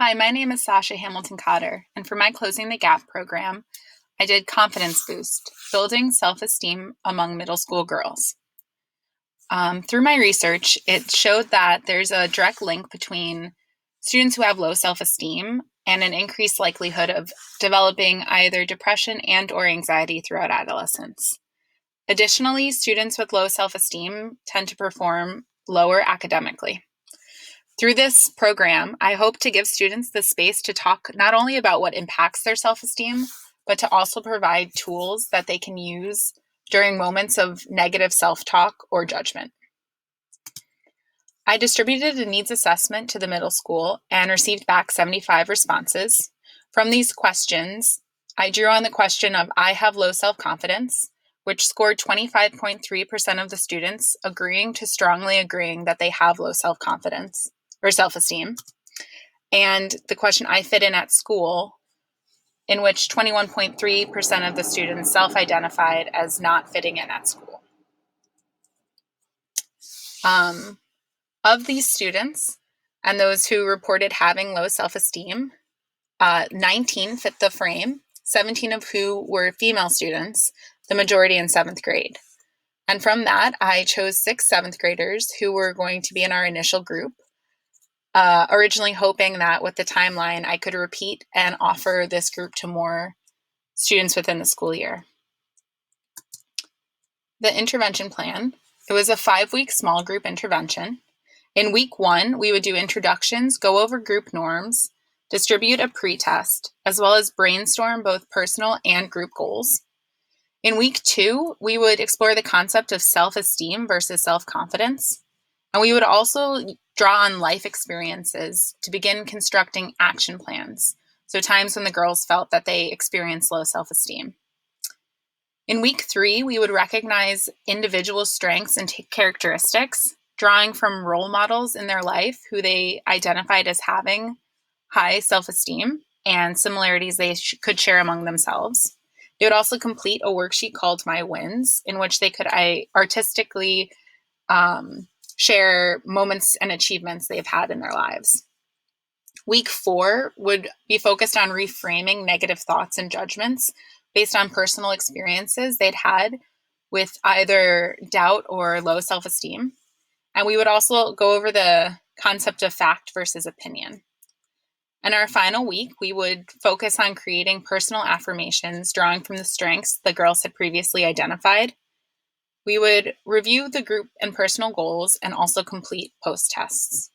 Hi, my name is Sasha Hamilton Cotter, and for my Closing the Gap program, I did Confidence Boost, Building Self-Esteem Among Middle School Girls. Through my research, it showed that there's a direct link between students who have low self-esteem and an increased likelihood of developing either depression and or anxiety throughout adolescence. Additionally, students with low self-esteem tend to perform lower academically. Through this program, I hope to give students the space to talk not only about what impacts their self-esteem, but to also provide tools that they can use during moments of negative self-talk or judgment. I distributed a needs assessment to the middle school and received back 75 responses. From these questions, I drew on the question of I have low self-confidence, which scored 25.3% of the students agreeing to strongly agreeing that they have low self-confidence or self-esteem, and the question I fit in at school, in which 21.3% of the students self-identified as not fitting in at school. Of these students and those who reported having low self-esteem, 19 fit the frame, 17 of who were female students, the majority in 7th grade. And from that, I chose 6 7th graders who were going to be in our initial group, originally hoping that with the timeline, I could repeat and offer this group to more students within the school year. The intervention plan, it was a 5-week small group intervention. In week 1, we would do introductions, go over group norms, distribute a pretest, as well as brainstorm both personal and group goals. In week 2, we would explore the concept of self-esteem versus self-confidence. And we would also draw on life experiences to begin constructing action plans. So times when the girls felt that they experienced low self-esteem. In week 3, we would recognize individual strengths and characteristics, drawing from role models in their life who they identified as having high self-esteem and similarities they could share among themselves. They would also complete a worksheet called My Wins, in which they could artistically share moments and achievements they've had in their lives. Week 4 would be focused on reframing negative thoughts and judgments based on personal experiences they'd had with either doubt or low self-esteem. And we would also go over the concept of fact versus opinion. In our final week, we would focus on creating personal affirmations, drawing from the strengths the girls had previously identified. We would review the group and personal goals and also complete post-tests.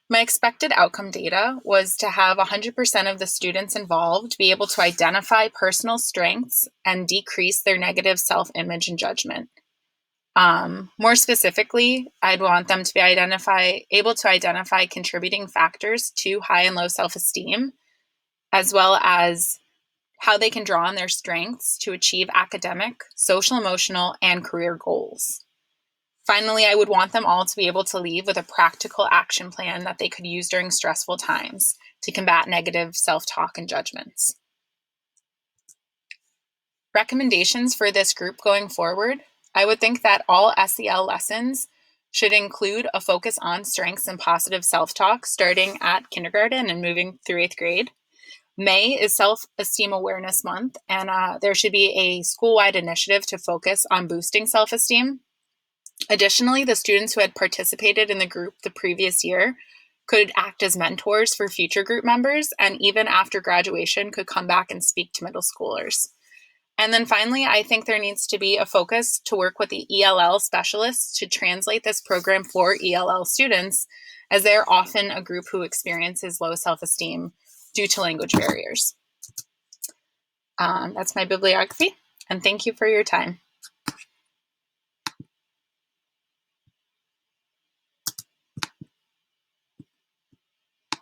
My expected outcome data was to have 100% of the students involved be able to identify personal strengths and decrease their negative self-image and judgment. More specifically, I'd want them to be able to identify contributing factors to high and low self-esteem, as well as how they can draw on their strengths to achieve academic, social, emotional, and career goals. Finally, I would want them all to be able to leave with a practical action plan that they could use during stressful times to combat negative self-talk and judgments. Recommendations for this group going forward, I would think that all SEL lessons should include a focus on strengths and positive self-talk starting at kindergarten and moving through 8th grade. May is Self-Esteem Awareness Month, and there should be a school-wide initiative to focus on boosting self-esteem. Additionally, the students who had participated in the group the previous year could act as mentors for future group members, and even after graduation could come back and speak to middle schoolers. And then finally, I think there needs to be a focus to work with the ELL specialists to translate this program for ELL students, as they're often a group who experiences low self-esteem due to language barriers. That's my bibliography, and thank you for your time.